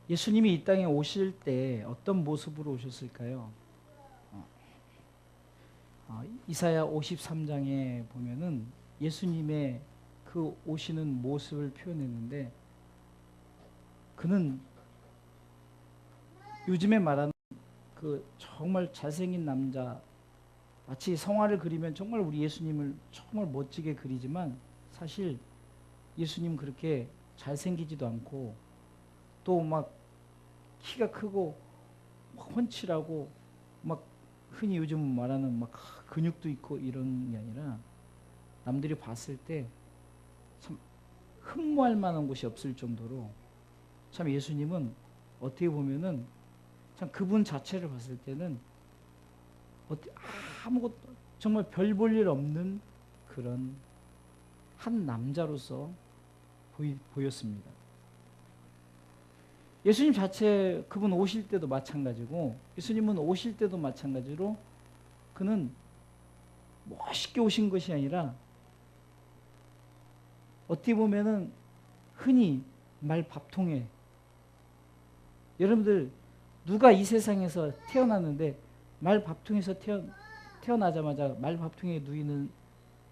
예수님이 이 땅에 오실 때 어떤 모습으로 오셨을까요? 이사야 53장에 보면은 예수님의 그 오시는 모습을 표현했는데, 그는 요즘에 말하는 그 정말 잘생긴 남자, 마치 성화를 그리면 정말 우리 예수님을 정말 멋지게 그리지만 사실 예수님 그렇게 잘생기지도 않고, 또 막 키가 크고 막 훤칠하고 막 흔히 요즘 말하는 막 근육도 있고 이런 게 아니라, 남들이 봤을 때 참 흠모할 만한 곳이 없을 정도로, 참 예수님은 어떻게 보면은 참 그분 자체를 봤을 때는 아무것도 정말 별 볼 일 없는 그런 한 남자로서 보였습니다. 예수님 자체, 그분 오실 때도 마찬가지고, 예수님은 오실 때도 마찬가지로 그는 멋있게 오신 것이 아니라 어떻게 보면은 흔히 말밥통에, 여러분들 누가 이 세상에서 태어났는데 말밥통에서 태어나자마자 말밥통에 누이는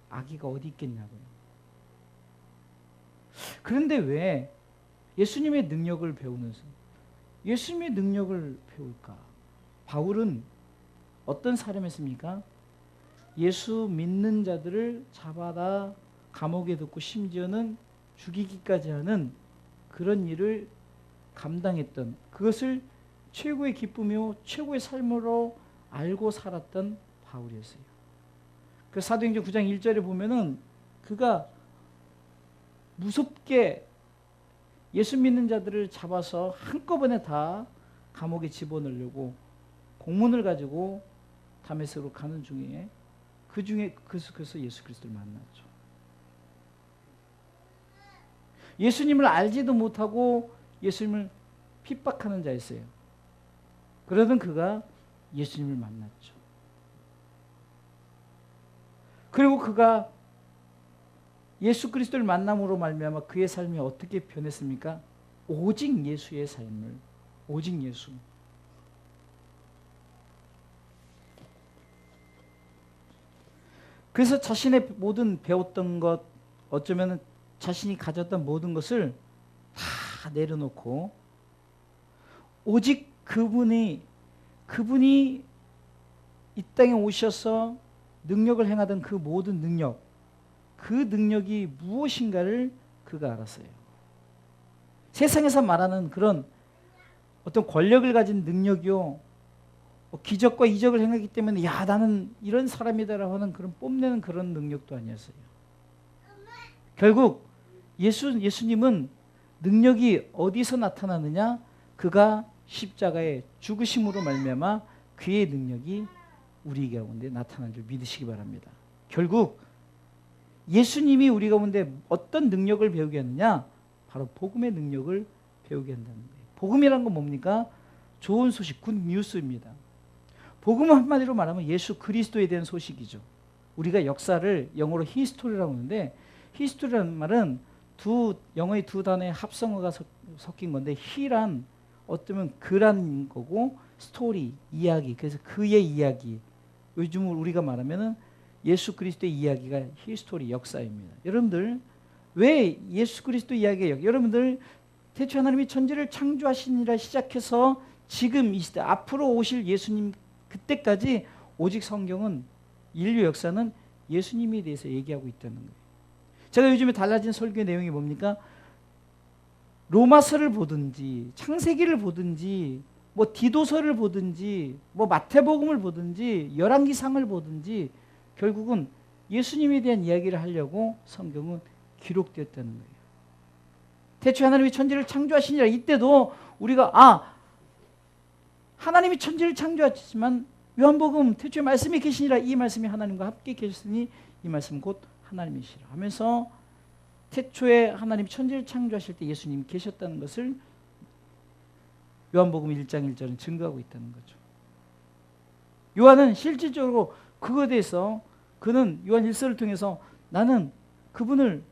아기가 어디 있겠냐고요. 그런데 왜 예수님의 능력을 배우면서 예수님의 능력을 배울까? 바울은 어떤 사람이었습니까? 예수 믿는 자들을 잡아다 감옥에 넣고 심지어는 죽이기까지 하는 그런 일을 감당했던, 그것을 최고의 기쁨이요 최고의 삶으로 알고 살았던 바울이었어요. 그 사도행전 9장 1절에 보면은 그가 무섭게 예수 믿는 자들을 잡아서 한꺼번에 다 감옥에 집어넣으려고 공문을 가지고 다메섹으로 가는 중에, 그래서 예수 그리스도를 만났죠. 예수님을 알지도 못하고 예수님을 핍박하는 자였어요. 그러던 그가 예수님을 만났죠. 그리고 그가 예수 그리스도를 만남으로 말미암아 그의 삶이 어떻게 변했습니까? 오직 예수의 삶을, 오직 예수. 그래서 자신의 모든 배웠던 것, 어쩌면 자신이 가졌던 모든 것을 다 내려놓고 오직 그분이 이 땅에 오셔서 능력을 행하던 그 모든 능력, 그 능력이 무엇인가를 그가 알았어요. 세상에서 말하는 그런 어떤 권력을 가진 능력이요, 기적과 이적을 행하기 때문에 야 나는 이런 사람이다라고 하는 그런 뽐내는 그런 능력도 아니었어요. 결국 예수님은 능력이 어디서 나타나느냐? 그가 십자가의 죽으심으로 말미암아 그의 능력이 우리 가운데 나타난 줄 믿으시기 바랍니다. 결국 예수님이 우리 가운데 어떤 능력을 배우게 하느냐? 바로 복음의 능력을 배우게 한다는 거예요. 복음이란 건 뭡니까? 좋은 소식, 굿 뉴스입니다. 복음은 한마디로 말하면 예수 그리스도에 대한 소식이죠. 우리가 역사를 영어로 히스토리라고 하는데, 히스토리라는 말은 영어의 두 단어의 합성어가 섞인 건데, 히란 어쩌면 그란 거고, 스토리, 이야기. 그래서 그의 이야기. 요즘 우리가 말하면은 예수 그리스도의 이야기가 히스토리, 역사입니다. 여러분들 왜 예수 그리스도 이야기예요? 여러분들 태초에 하나님이 천지를 창조하시니라 시작해서 지금 이 시대 앞으로 오실 예수님, 그때까지 오직 성경은, 인류 역사는 예수님에 대해서 얘기하고 있다는 거예요. 제가 요즘에 달라진 설교의 내용이 뭡니까? 로마서를 보든지 창세기를 보든지 뭐 디도서를 보든지 뭐 마태복음을 보든지 열왕기상을 보든지 결국은 예수님에 대한 이야기를 하려고 성경은 기록되었다는 거예요. 태초에 하나님이 천지를 창조하시니라, 이때도 우리가 하나님이 천지를 창조하시지만 요한복음 태초에 말씀이 계시니라, 이 말씀이 하나님과 함께 계셨으니 이 말씀 곧 하나님이시라 하면서 태초에 하나님이 천지를 창조하실 때 예수님이 계셨다는 것을 요한복음 1장 1절은 증거하고 있다는 거죠. 요한은 실질적으로 그거에 대해서 그는 요한 1서를 통해서 나는 그분을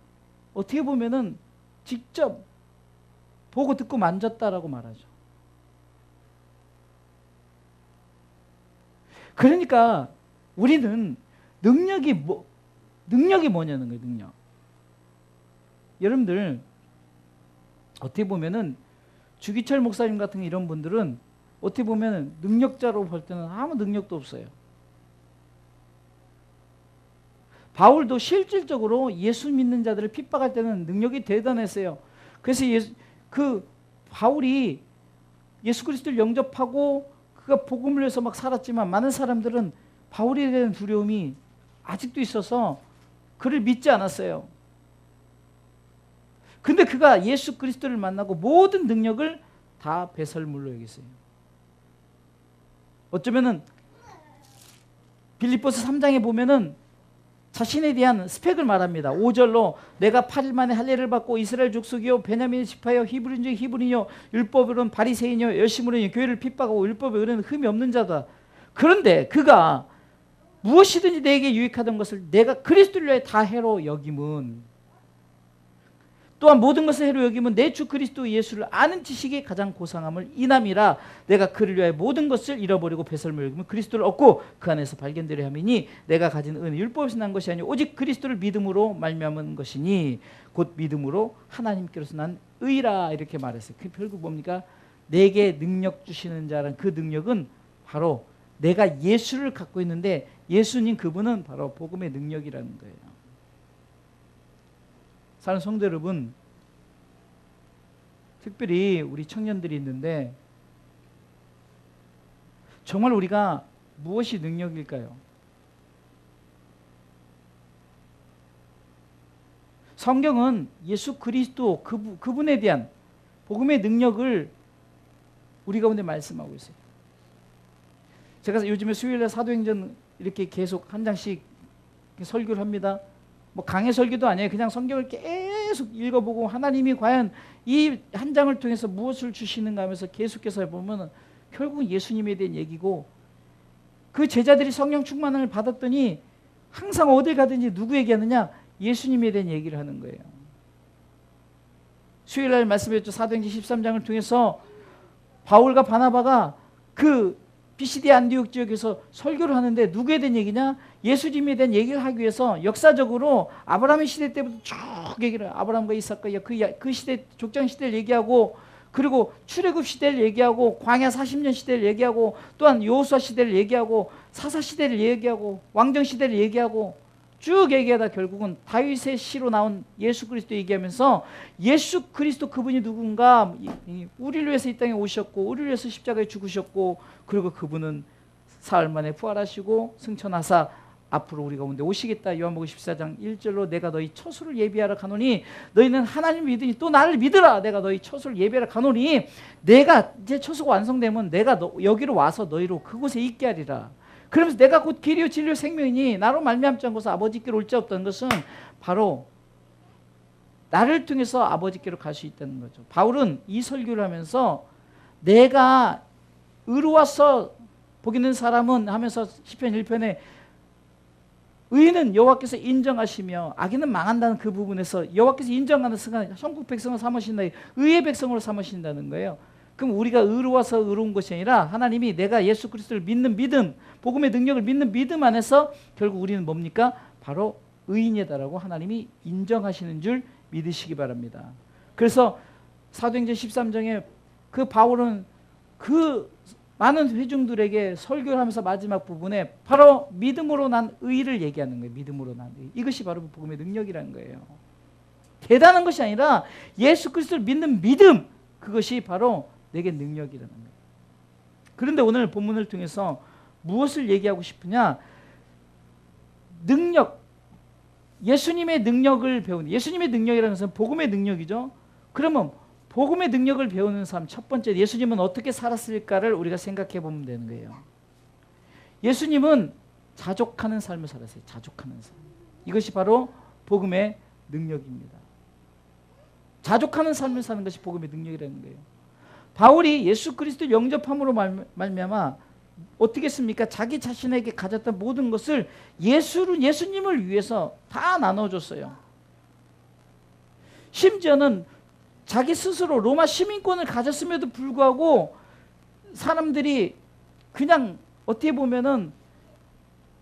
어떻게 보면은 직접 보고 듣고 만졌다라고 말하죠. 그러니까 우리는 능력이 뭐냐는 거예요. 능력. 여러분들 어떻게 보면은 주기철 목사님 같은 이런 분들은 어떻게 보면 능력자로 볼 때는 아무 능력도 없어요. 바울도 실질적으로 예수 믿는 자들을 핍박할 때는 능력이 대단했어요. 그래서 바울이 예수 그리스도를 영접하고 그가 복음을 위해서 막 살았지만 많은 사람들은 바울에 대한 두려움이 아직도 있어서 그를 믿지 않았어요. 근데 그가 예수 그리스도를 만나고 모든 능력을 다 배설물로 여겼어요. 어쩌면은 빌립보서 3장에 보면은 자신에 대한 스펙을 말합니다. 5절로 내가 8일 만에 할례를 받고 이스라엘 족속이요 베냐민 지파요 히브리인 중 히브리요 율법으로는 바리새인이요 열심으로는 교회를 핍박하고 율법에 의뢰는 흠이 없는 자다. 그런데 그가 무엇이든지 내게 유익하던 것을 내가 그리스도를 위해 다 해로 여김은, 또한 모든 것을 해로 여김은 내 주 그리스도 예수를 아는 지식이 가장 고상함을 인함이라. 내가 그를 위하여 모든 것을 잃어버리고 배설물 여김은 그리스도를 얻고 그 안에서 발견되려 함이니 내가 가진 은은 율법에서 난 것이 아니오 오직 그리스도를 믿음으로 말미암은 것이니 곧 믿음으로 하나님께로서 난 의라. 이렇게 말했어요. 그 결국 뭡니까? 내게 능력 주시는 자란 그 능력은 바로 내가 예수를 갖고 있는데 예수님 그분은 바로 복음의 능력이라는 거예요. 사는 성도 여러분, 특별히 우리 청년들이 있는데 정말 우리가 무엇이 능력일까요? 성경은 예수 그리스도 그분에 대한 복음의 능력을 우리 가운데 말씀하고 있어요. 제가 요즘에 수요일날 사도행전 이렇게 계속 한 장씩 설교를 합니다. 뭐 강의 설교도 아니에요. 그냥 성경을 계속 읽어보고 하나님이 과연 이 한 장을 통해서 무엇을 주시는가 하면서 계속해서 보면 결국은 예수님에 대한 얘기고, 그 제자들이 성령 충만을 받았더니 항상 어딜 가든지 누구 얘기하느냐? 예수님에 대한 얘기를 하는 거예요. 수요일날 말씀드렸죠. 사도행전 13장을 통해서 바울과 바나바가 그 피시디아 안디옥 지역에서 설교를 하는데 누구에 대한 얘기냐? 예수님에 대한 얘기를 하기 위해서 역사적으로 아브라함의 시대 때부터 쭉 얘기를 해요. 아브라함과 이삭과 그 시대 족장 시대를 얘기하고, 그리고 출애굽 시대를 얘기하고, 광야 40년 시대를 얘기하고, 또한 여호수아 시대를 얘기하고, 사사 시대를 얘기하고, 왕정 시대를 얘기하고 쭉 얘기하다 결국은 다윗의 시로 나온 예수 그리스도 얘기하면서 예수 그리스도 그분이 누군가, 우리를 위해서 이 땅에 오셨고 우리를 위해서 십자가에 죽으셨고, 그리고 그분은 사흘 만에 부활하시고 승천하사 앞으로 우리 가운데 오시겠다. 요한복음 14장 1절로 내가 너희 처소를 예비하러 가노니 너희는 하나님 믿으니 또 나를 믿으라. 내가 너희 처소를 예비하러 가노니 내가 이제 처소가 완성되면 내가 여기로 와서 너희로 그곳에 있게 하리라. 그러면서 내가 곧 길이요 진리요 생명이니 나로 말미암지 않고서 아버지께로 올 자 없다는 것은 바로 나를 통해서 아버지께로 갈 수 있다는 거죠. 바울은 이 설교를 하면서 내가 의로워서 복 있는 사람은 하면서 시편 1편에 의인은 여호와께서 인정하시며 악인은 망한다는 그 부분에서 여호와께서 인정하는 순간 천국 백성을 삼으신다, 의의 백성으로 삼으신다는 거예요. 그럼 우리가 의로워서 의로운 것이 아니라 하나님이 내가 예수 그리스도를 믿는 믿음, 복음의 능력을 믿는 믿음 안에서 결국 우리는 뭡니까? 바로 의인이다라고 하나님이 인정하시는 줄 믿으시기 바랍니다. 그래서 사도행전 13장에 그 바울은 그 많은 회중들에게 설교를 하면서 마지막 부분에 바로 믿음으로 난 의를 얘기하는 거예요. 믿음으로 난 의. 이것이 바로 복음의 능력이라는 거예요. 대단한 것이 아니라 예수 그리스도를 믿는 믿음, 그것이 바로 내게 능력이라는 거예요. 그런데 오늘 본문을 통해서 무엇을 얘기하고 싶으냐? 능력, 예수님의 능력을 배우는, 예수님의 능력이라는 것은 복음의 능력이죠. 그러면 복음의 능력을 배우는 사람, 첫 번째 예수님은 어떻게 살았을까를 우리가 생각해 보면 되는 거예요. 예수님은 자족하는 삶을 살았어요. 자족하는 삶. 이것이 바로 복음의 능력입니다. 자족하는 삶을 사는 것이 복음의 능력이라는 거예요. 바울이 예수 그리스도를 영접함으로 말미암아 어떻게 했습니까? 자기 자신에게 가졌던 모든 것을 예수님을 위해서 다 나눠줬어요. 심지어는 자기 스스로 로마 시민권을 가졌음에도 불구하고 사람들이 그냥 어떻게 보면은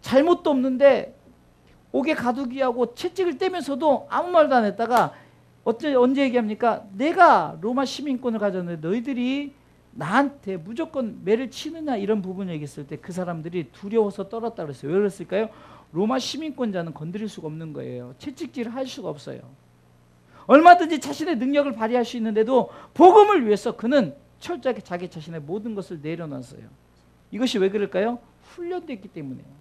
잘못도 없는데 옥에 가두기 하고 채찍을 떼면서도 아무 말도 안 했다가 언제 얘기합니까? 내가 로마 시민권을 가졌는데 너희들이 나한테 무조건 매를 치느냐 이런 부분을 얘기했을 때 그 사람들이 두려워서 떨었다 그랬어요. 왜 그랬을까요? 로마 시민권자는 건드릴 수가 없는 거예요. 채찍질을 할 수가 없어요. 얼마든지 자신의 능력을 발휘할 수 있는데도 복음을 위해서 그는 철저하게 자기 자신의 모든 것을 내려놨어요. 이것이 왜 그럴까요? 훈련됐기 때문에요.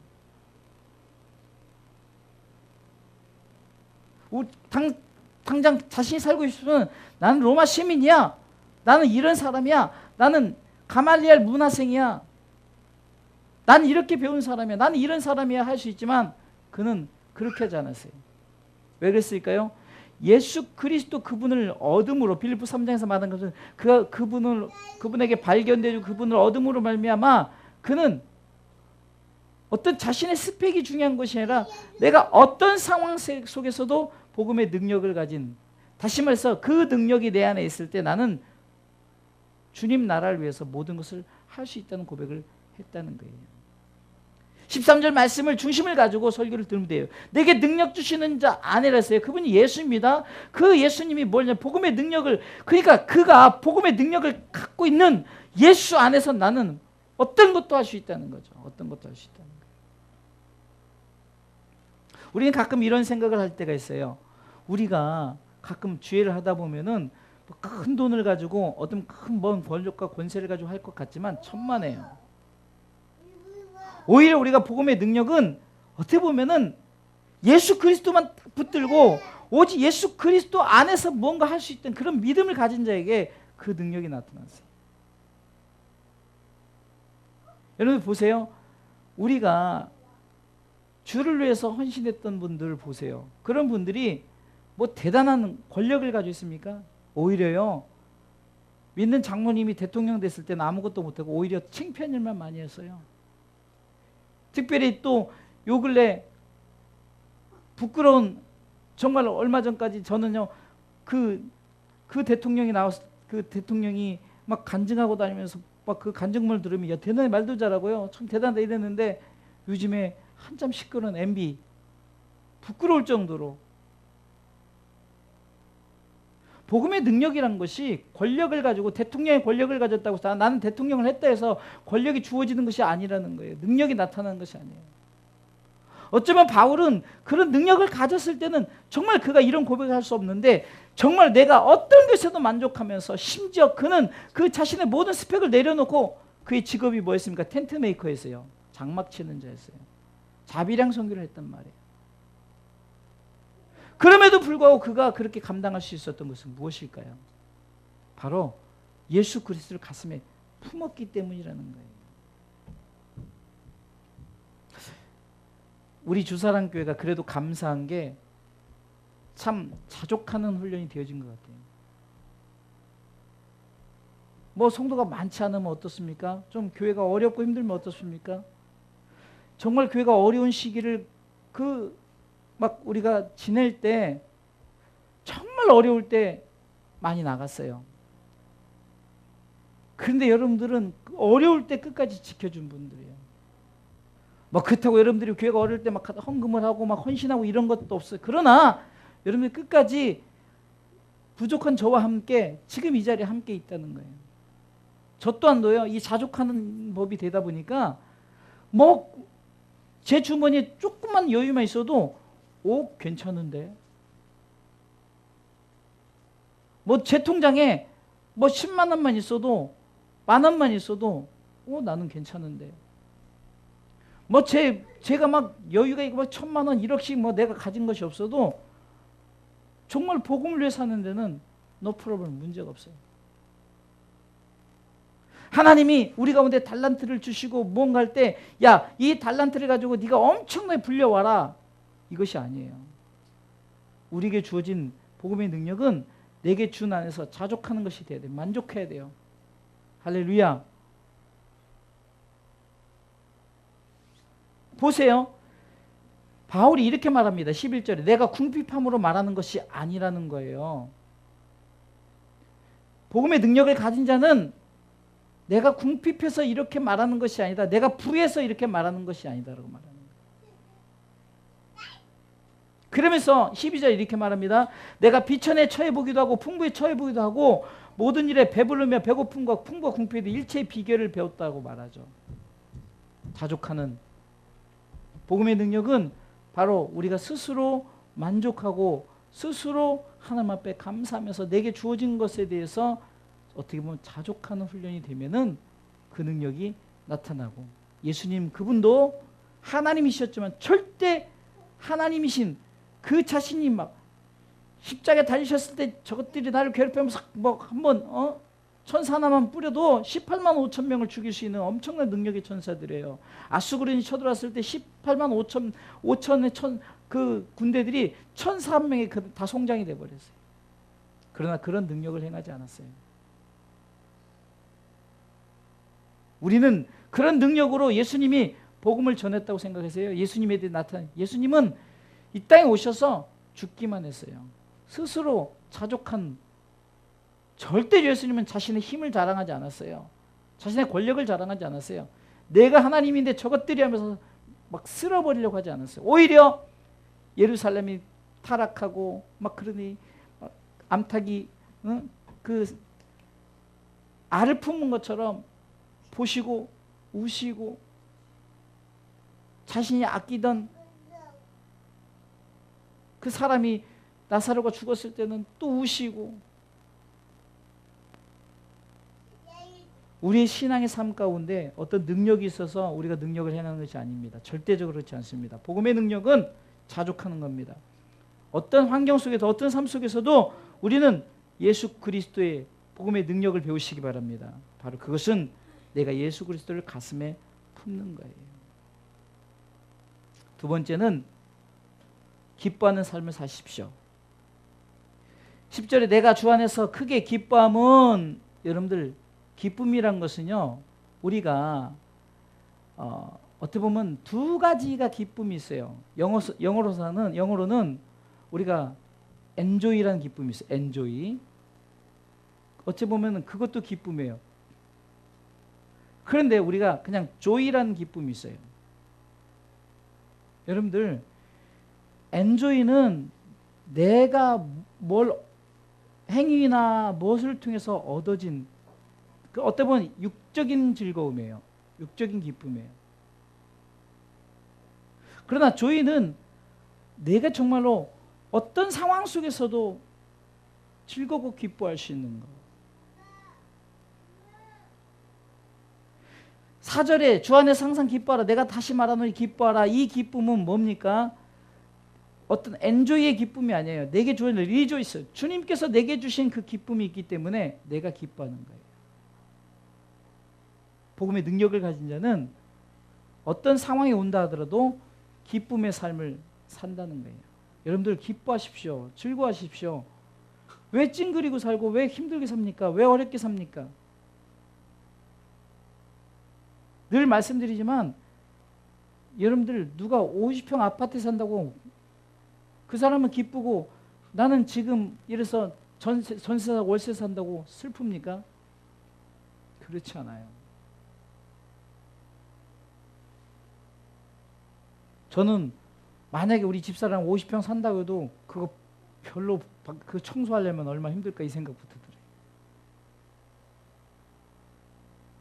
당장 자신이 살고 있으면 나는 로마 시민이야. 나는 이런 사람이야. 나는 가말리엘 문화생이야. 나는 이렇게 배운 사람이야. 나는 이런 사람이야 할 수 있지만 그는 그렇게 하지 않았어요. 왜 그랬을까요? 예수 그리스도 그분을 얻음으로 빌립보 3장에서 말한 것은 그분에게 발견되고 그분을 얻음으로 말미암아 그는 어떤 자신의 스펙이 중요한 것이 아니라 내가 어떤 상황 속에서도 복음의 능력을 가진, 다시 말해서 그 능력이 내 안에 있을 때 나는 주님 나라를 위해서 모든 것을 할 수 있다는 고백을 했다는 거예요. 13절 말씀을 중심을 가지고 설교를 들으면 돼요. 내게 능력 주시는 자 아니라 했어요. 그분이 예수입니다. 그 예수님이 뭐냐? 복음의 능력을, 그러니까 그가 복음의 능력을 갖고 있는 예수 안에서 나는 어떤 것도 할 수 있다는 거죠. 어떤 것도 할 수 있다는 거예요. 우리는 가끔 이런 생각을 할 때가 있어요. 우리가 가끔 주회를 하다 보면은 큰 돈을 가지고 어떤 큰 먼 권력과 권세를 가지고 할 것 같지만 천만에요. 오히려 우리가 복음의 능력은 어떻게 보면은 예수 그리스도만 붙들고 오직 예수 그리스도 안에서 뭔가 할 수 있던 그런 믿음을 가진 자에게 그 능력이 나타났어요. 여러분 보세요. 우리가 주를 위해서 헌신했던 분들 보세요. 그런 분들이 뭐 대단한 권력을 가지고 있습니까? 오히려요. 믿는 장로님이 대통령 됐을 때는 아무것도 못하고 오히려 창피한 일만 많이 했어요. 특별히 또 요 근래 부끄러운, 정말 얼마 전까지 저는요 그 대통령이 나왔을, 그 대통령이 막 간증하고 다니면서 막 그 간증문을 들으면 야 대단히 말도 잘하고요 참 대단하다 이랬는데 요즘에 한참 시끄러운 MB 부끄러울 정도로. 복음의 능력이란 것이 권력을 가지고 대통령의 권력을 가졌다고 해서 나는 대통령을 했다 해서 권력이 주어지는 것이 아니라는 거예요. 능력이 나타나는 것이 아니에요. 어쩌면 바울은 그런 능력을 가졌을 때는 정말 그가 이런 고백을 할 수 없는데 정말 내가 어떤 것에도 만족하면서 심지어 그는 그 자신의 모든 스펙을 내려놓고 그의 직업이 뭐였습니까? 텐트 메이커였어요. 장막 치는 자였어요. 자비량 선교를 했단 말이에요. 그럼에도 불구하고 그가 그렇게 감당할 수 있었던 것은 무엇일까요? 바로 예수 그리스도를 가슴에 품었기 때문이라는 거예요. 우리 주사랑교회가 그래도 감사한 게 참 자족하는 훈련이 되어진 것 같아요. 뭐 성도가 많지 않으면 어떻습니까? 좀 교회가 어렵고 힘들면 어떻습니까? 정말 교회가 어려운 시기를 막 우리가 지낼 때 정말 어려울 때 많이 나갔어요. 그런데 여러분들은 어려울 때 끝까지 지켜준 분들이에요. 뭐 그렇다고 여러분들이 교회가 어려울 때 막 헌금을 하고 막 헌신하고 이런 것도 없어요. 그러나 여러분들 끝까지 부족한 저와 함께 지금 이 자리에 함께 있다는 거예요. 저 또한도요. 이 자족하는 법이 되다 보니까 뭐 제 주머니에 조금만 여유만 있어도 괜찮은데 뭐 제 통장에 뭐 10만 원만 있어도 만 원만 있어도 나는 괜찮은데 뭐 제가 막 여유가 있고 뭐 1,000만 원 1억씩 뭐 내가 가진 것이 없어도 정말 복음을 위해 사는 데는 no problem 문제가 없어요. 하나님이 우리 가운데 달란트를 주시고 뭔가 할 때 야, 이 달란트를 가지고 네가 엄청나게 불려와라 이것이 아니에요. 우리에게 주어진 복음의 능력은 내게 준 안에서 자족하는 것이 돼야 돼요. 만족해야 돼요. 할렐루야. 보세요. 바울이 이렇게 말합니다. 11절에 내가 궁핍함으로 말하는 것이 아니라는 거예요. 복음의 능력을 가진 자는 내가 궁핍해서 이렇게 말하는 것이 아니다. 내가 부해서 이렇게 말하는 것이 아니다라고 말하는 거예요. 그러면서 12절 이렇게 말합니다. 내가 비천에 처해 보기도 하고 풍부에 처해 보기도 하고 모든 일에 배부르며 배고픔과 풍부와 궁핍의 일체의 비결을 배웠다고 말하죠. 자족하는 복음의 능력은 바로 우리가 스스로 만족하고 스스로 하나님 앞에 감사하면서 내게 주어진 것에 대해서 어떻게 보면 자족하는 훈련이 되면은 그 능력이 나타나고, 예수님 그분도 하나님이셨지만 절대 하나님이신 그 자신이 막 십자가에 달리셨을 때 저것들이 나를 괴롭히면서 뭐 한번 천사 하나만 뿌려도 18만 5천 명을 죽일 수 있는 엄청난 능력의 천사들이에요. 아수그린이 쳐들어왔을 때 18만 5천의 그 군대들이 1,001명이 다 송장이 돼버렸어요. 그러나 그런 능력을 행하지 않았어요. 우리는 그런 능력으로 예수님이 복음을 전했다고 생각하세요? 예수님에 대해 예수님은 이 땅에 오셔서 죽기만 했어요. 스스로 자족한, 절대 예수님은 자신의 힘을 자랑하지 않았어요. 자신의 권력을 자랑하지 않았어요. 내가 하나님인데 저것들이 하면서 막 쓸어버리려고 하지 않았어요. 오히려 예루살렘이 타락하고 막 그러니 막 암탉이 그 알을 품은 것처럼 보시고 우시고, 자신이 아끼던 그 사람이 나사로가 죽었을 때는 또 우시고, 우리의 신앙의 삶 가운데 어떤 능력이 있어서 우리가 능력을 행하는 것이 아닙니다. 절대적으로 그렇지 않습니다. 복음의 능력은 자족하는 겁니다. 어떤 환경 속에서, 어떤 삶 속에서도 우리는 예수 그리스도의 복음의 능력을 배우시기 바랍니다. 바로 그것은 내가 예수 그리스도를 가슴에 품는 거예요. 두 번째는 기뻐하는 삶을 사십시오. 10절에 내가 주 안에서 크게 기뻐함은, 여러분들 기쁨이란 것은요, 우리가 어떻게 보면 두 가지가 기쁨이 있어요. 영어로는 우리가 enjoy라는 기쁨이 있어요. enjoy. 어찌 보면 그것도 기쁨이에요. 그런데 우리가 그냥 joy라는 기쁨이 있어요. 여러분들 enjoy는 내가 뭘 행위나 무엇을 통해서 얻어진 그 어떻게 보면 육적인 즐거움이에요. 육적인 기쁨이에요. 그러나 joy는 내가 정말로 어떤 상황 속에서도 즐겁고 기뻐할 수 있는 거. 4절에 주 안에서 항상 기뻐하라. 내가 다시 말하노니 기뻐하라. 이 기쁨은 뭡니까? 어떤 엔조이의 기쁨이 아니에요. 내게 주어진 리조이스. 주님께서 내게 주신 그 기쁨이 있기 때문에 내가 기뻐하는 거예요. 복음의 능력을 가진 자는 어떤 상황이 온다 하더라도 기쁨의 삶을 산다는 거예요. 여러분들 기뻐하십시오. 즐거워하십시오. 왜 찡그리고 살고 왜 힘들게 삽니까? 왜 어렵게 삽니까? 늘 말씀드리지만 여러분들 누가 50평 아파트에 산다고 그 사람은 기쁘고 나는 지금 이래서 전세 월세 산다고 슬픕니까? 그렇지 않아요. 저는 만약에 우리 집사람 50평 산다고 해도 그거 별로 그 청소하려면 얼마나 힘들까 이 생각부터 들어요.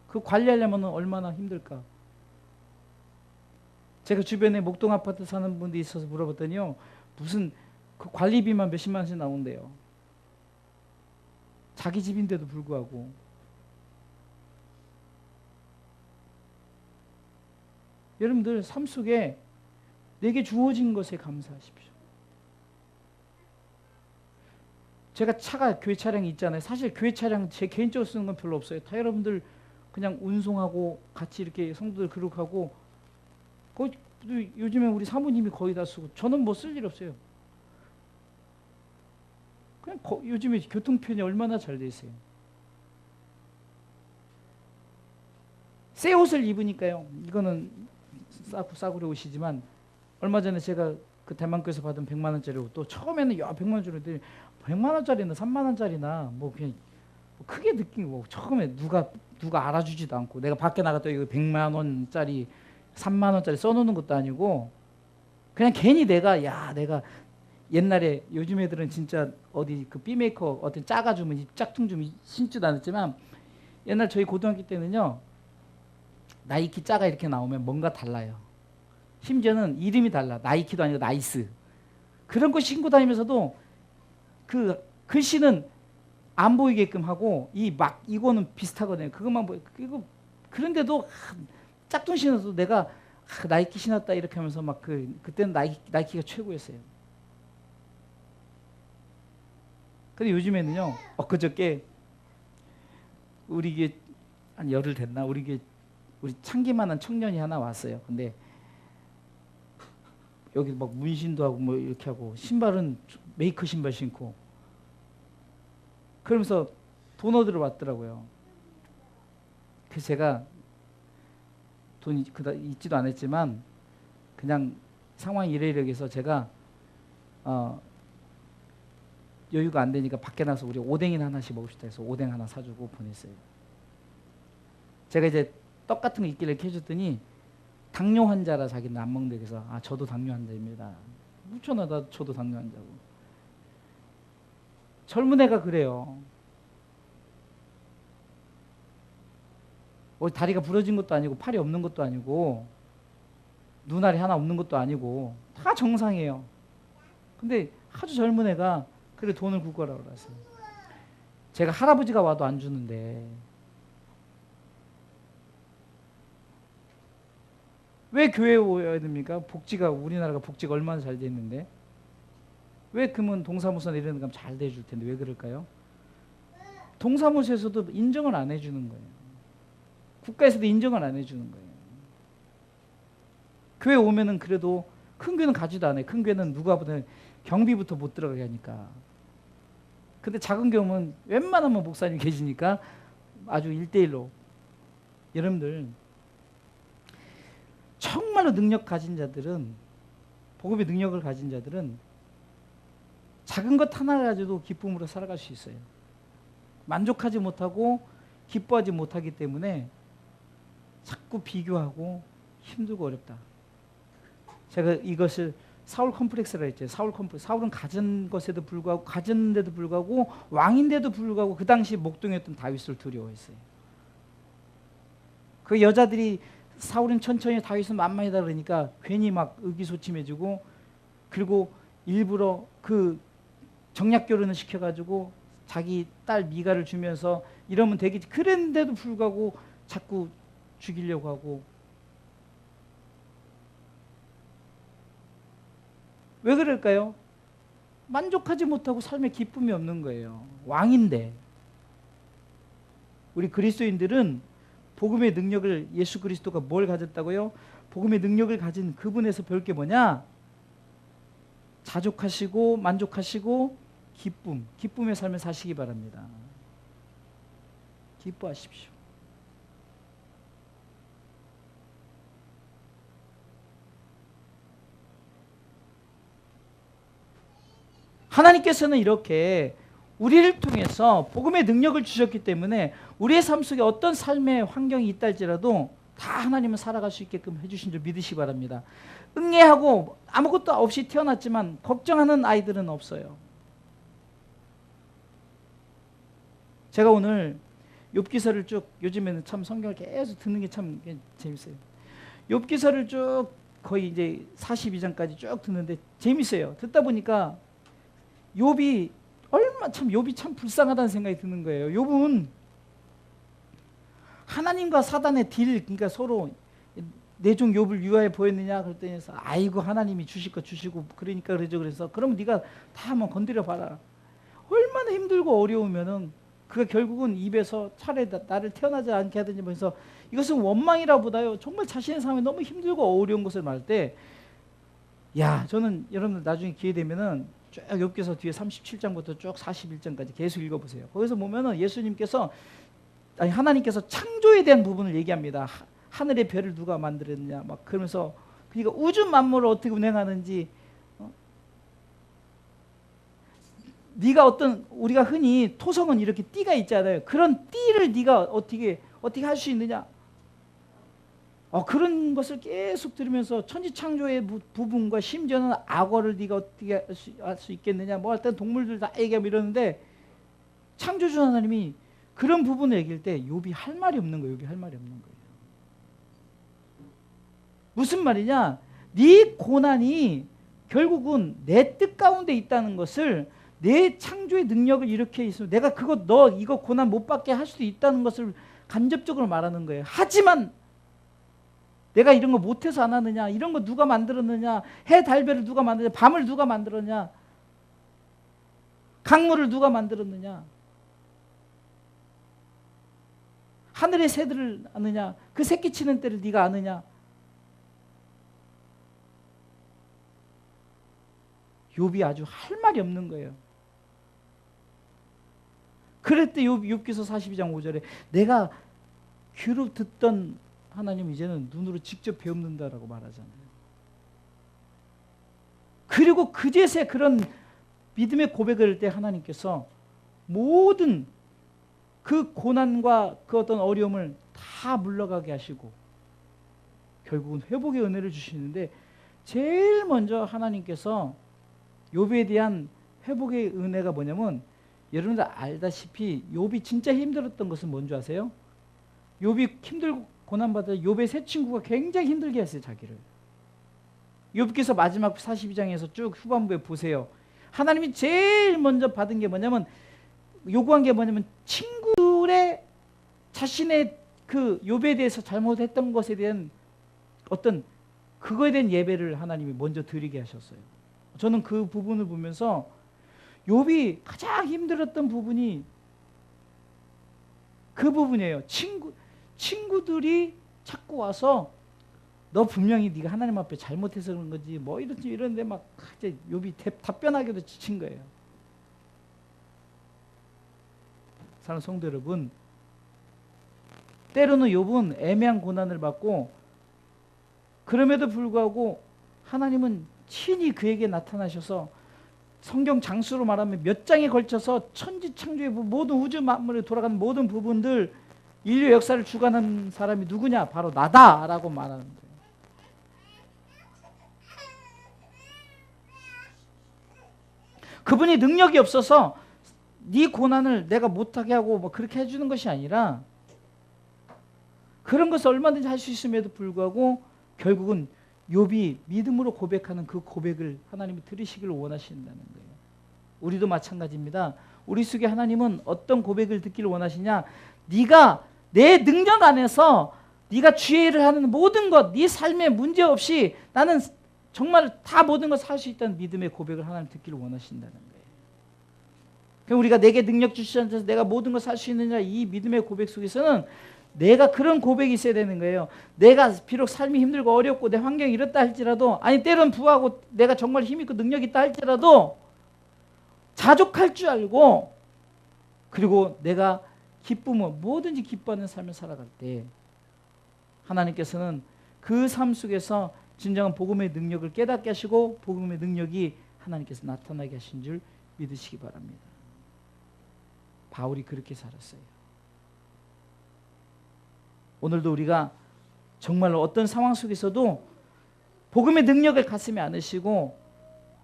그 관리하려면 얼마나 힘들까. 제가 주변에 목동 아파트 사는 분들이 있어서 물어봤더니요, 무슨 그 관리비만 몇십만 원씩 나온대요. 자기 집인데도 불구하고. 여러분들 삶 속에 내게 주어진 것에 감사하십시오. 제가 차가 교회 차량이 있잖아요. 사실 교회 차량 제 개인적으로 쓰는 건 별로 없어요. 다 여러분들 그냥 운송하고 같이 이렇게 성도들 그룹하고, 요즘에 우리 사모님이 거의 다 쓰고 저는 뭐 쓸 일 없어요. 그냥 요즘에 교통편이 얼마나 잘 돼 있어요. 새 옷을 입으니까요. 이거는 싸구려 옷이지만 얼마 전에 제가 그 대만교에서 받은 100만 원짜리 옷도 처음에는 야 100만 원짜리 100만 원짜리나 3만 원짜리나 뭐 그냥 크게 느낀 거. 처음에 누가 알아주지도 않고 내가 밖에 나갔다 이거 100만 원짜리 3만 원짜리 써놓는 것도 아니고 그냥 괜히 내가 옛날에 요즘 애들은 진짜 어디 그 B메이커 어떤 작아주면 짝퉁 좀 신지도 않았지만 옛날 저희 고등학교 때는요 나이키 짜가 이렇게 나오면 뭔가 달라요. 심지어는 이름이 달라. 나이키도 아니고 나이스. 그런 거 신고 다니면서도 그 글씨는 안 보이게끔 하고 이거는 비슷하거든요. 그것만 보여. 이거 그런데도 짝퉁 신어도 내가 나이키 신었다 이렇게 하면서 막 그때는 나이키가 최고였어요. 근데 요즘에는요. 그저께 우리 이게 한 열흘 됐나? 우리 창기만한 청년이 하나 왔어요. 근데 여기 막 문신도 하고 뭐 이렇게 하고 신발은 메이커 신발 신고 그러면서 돈 얻으러 왔더라고요. 그래서 제가 돈이 그다지 있지도 않았지만 그냥 상황이 이래서 제가 여유가 안 되니까 밖에 나서 우리 오뎅이나 하나씩 먹읍시다 해서 오뎅 하나 사주고 보냈어요. 제가 이제 떡 같은 거 있길래 이렇게 해줬더니 당뇨 환자라 자기는 안 먹는데 그래서 저도 당뇨 환자입니다. 묻혀놔다 저도 당뇨 환자고. 젊은 애가 그래요. 다리가 부러진 것도 아니고 팔이 없는 것도 아니고 눈알이 하나 없는 것도 아니고 다 정상이에요. 근데 아주 젊은 애가 그래 돈을 굴거라고 그랬어요. 제가 할아버지가 와도 안 주는데 왜 교회에 오야 됩니까? 우리나라가 복지가 얼마나 잘 돼 있는데 왜 그러면 동사무소나 이런 데 가면 잘 돼줄 텐데 왜 그럴까요? 동사무소에서도 인정을 안 해주는 거예요. 국가에서도 인정을 안 해주는 거예요. 교회 오면은 그래도 큰 교회는 가지도 않아요. 큰 교회는 누가 보든 경비부터 못 들어가게 하니까. 근데 작은 교회는 웬만하면 목사님 계시니까 아주 1대1로. 여러분들 정말로 능력 가진 자들은 복음의 능력을 가진 자들은 작은 것 하나 가지고도 기쁨으로 살아갈 수 있어요. 만족하지 못하고 기뻐하지 못하기 때문에 자꾸 비교하고 힘들고 어렵다. 제가 이것을 사울 컴플렉스라 했죠. 사울은 가진 것에도 불구하고 가졌는데도 불구하고 왕인데도 불구하고 그 당시 목동이었던 다윗을 두려워했어요. 그 여자들이 사울은 천천히 다윗은 만만이다 그러니까 괜히 막 의기소침해지고 그리고 일부러 그 정략 결혼을 시켜가지고 자기 딸 미가를 주면서 이러면 되겠지. 그랬는데도 불구하고 자꾸 죽이려고 하고. 왜 그럴까요? 만족하지 못하고 삶에 기쁨이 없는 거예요. 왕인데. 우리 그리스도인들은 복음의 능력을 예수 그리스도가 뭘 가졌다고요? 복음의 능력을 가진 그분에서 배울 게 뭐냐? 자족하시고 만족하시고 기쁨의 삶을 사시기 바랍니다. 기뻐하십시오. 하나님께서는 이렇게 우리를 통해서 복음의 능력을 주셨기 때문에 우리의 삶 속에 어떤 삶의 환경이 있다 할지라도 다 하나님은 살아갈 수 있게끔 해주신 줄 믿으시기 바랍니다. 응애하고 아무것도 없이 태어났지만 걱정하는 아이들은 없어요. 제가 오늘 욥기서를 쭉 요즘에는 참 성경을 계속 듣는 게 참 재밌어요. 욥기서를 쭉 거의 이제 42장까지 쭉 듣는데 재밌어요. 듣다 보니까 욥이 참 불쌍하다는 생각이 드는 거예요. 욥은 하나님과 사단의 그러니까 서로 내 종 욥을 유하여 보였느냐 그랬더니 아이고 하나님이 주실 거 주시고 그러니까 그러죠. 그래서 그러면 네가 다 한번 건드려 봐라. 얼마나 힘들고 어려우면은 그가 결국은 입에서 차라리 나를 태어나지 않게 하든지 하면서 이것은 원망이라 보다요. 정말 자신의 삶이 너무 힘들고 어려운 것을 말할 때 저는 여러분들 나중에 기회 되면은 쭉 욥기서 뒤에 37장부터 쭉 41장까지 계속 읽어보세요. 거기서 보면은 하나님께서 창조에 대한 부분을 얘기합니다. 하늘의 별을 누가 만들었냐 막 그러면서 그러니까 우주 만물을 어떻게 운행하는지 네가 우리가 흔히 토성은 이렇게 띠가 있잖아요. 그런 띠를 네가 어떻게 할 수 있느냐? 그런 것을 계속 들으면서 천지창조의 부분과 심지어는 악어를 네가 어떻게 할 수 있겠느냐, 뭐 할 때 동물들 다 얘기하고 이러는데 창조주 하나님이 그런 부분을 얘기할 때 욥이 할 말이 없는 거예요. 욥이 할 말이 없는 거예요. 무슨 말이냐? 네 고난이 결국은 내 뜻 가운데 있다는 것을, 내 창조의 능력을 이렇게 있으면 내가 너 이거 고난 못 받게 할 수도 있다는 것을 간접적으로 말하는 거예요. 하지만 내가 이런 거 못해서 안 하느냐, 이런 거 누가 만들었느냐, 해 달별을 누가 만들었냐, 밤을 누가 만들었냐, 강물을 누가 만들었느냐, 하늘의 새들을 아느냐, 그 새끼 치는 때를 네가 아느냐. 욥이 아주 할 말이 없는 거예요. 그럴 때 욥기서 42장 5절에 내가 귀로 듣던 하나님 이제는 눈으로 직접 배웁는다라고 말하잖아요. 그리고 그제서야 그런 믿음의 고백을 할 때 하나님께서 모든 그 고난과 그 어떤 어려움을 다 물러가게 하시고 결국은 회복의 은혜를 주시는데, 제일 먼저 하나님께서 욥에 대한 회복의 은혜가 뭐냐면, 여러분들 알다시피 욥이 진짜 힘들었던 것은 뭔지 아세요? 욥이 힘들고 고난받아 욥의 세 친구가 굉장히 힘들게 했어요, 자기를. 욥기서 마지막 42장에서 쭉 후반부에 보세요. 하나님이 제일 먼저 받은 게 뭐냐면, 요구한 게 뭐냐면 친구들의 자신의 그 욥에 대해서 잘못했던 것에 대한 어떤 그거에 대한 예배를 하나님이 먼저 드리게 하셨어요. 저는 그 부분을 보면서 욥이 가장 힘들었던 부분이 그 부분이에요. 친구들이 자꾸 와서 너 분명히 네가 하나님 앞에 잘못해서 그런 거지 뭐 이런지 이런데 막 이제 욥이 답변하기도 지친 거예요. 사랑하는 성도 여러분, 때로는 욥은 애매한 고난을 받고 그럼에도 불구하고 하나님은 친히 그에게 나타나셔서 성경 장수로 말하면 몇 장에 걸쳐서 천지창조의 모든 우주 만물에 돌아가는 모든 부분들, 인류 역사를 주관하는 사람이 누구냐? 바로 나다라고 말하는 거예요. 그분이 능력이 없어서 네 고난을 내가 못하게 하고 뭐 그렇게 해주는 것이 아니라, 그런 것을 얼마든지 할 수 있음에도 불구하고 결국은 욥이 믿음으로 고백하는 그 고백을 하나님이 들으시기를 원하신다는 거예요. 우리도 마찬가지입니다. 우리 속에 하나님은 어떤 고백을 듣기를 원하시냐? 네가 내 능력 안에서 네가 주의를 하는 모든 것, 네 삶에 문제 없이 나는 정말 다 모든 것을 할 수 있다는 믿음의 고백을 하나님 듣기를 원하신다는 거예요. 그럼 우리가 내게 능력 주시지 않아서 내가 모든 것을 할 수 있느냐, 이 믿음의 고백 속에서는 내가 그런 고백이 있어야 되는 거예요. 내가 비록 삶이 힘들고 어렵고 내 환경이 이렇다 할지라도, 아니 때론 부하고 내가 정말 힘 있고 능력 있다 할지라도 자족할 줄 알고, 그리고 내가 기쁨을 뭐든지 기뻐하는 삶을 살아갈 때 하나님께서는 그 삶 속에서 진정한 복음의 능력을 깨닫게 하시고 복음의 능력이 하나님께서 나타나게 하신 줄 믿으시기 바랍니다. 바울이 그렇게 살았어요. 오늘도 우리가 정말로 어떤 상황 속에서도 복음의 능력을 가슴에 안으시고,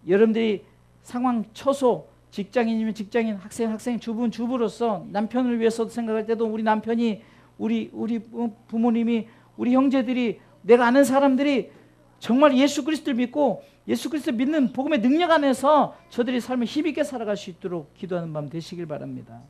여러분들이 상황 처소, 직장인이면 직장인, 학생 주부로서 남편을 위해서 생각할 때도 우리 남편이, 우리 부모님이, 우리 형제들이, 내가 아는 사람들이 정말 예수 그리스도를 믿고 예수 그리스도를 믿는 복음의 능력 안에서 저들이 삶을 힘있게 살아갈 수 있도록 기도하는 밤 되시길 바랍니다.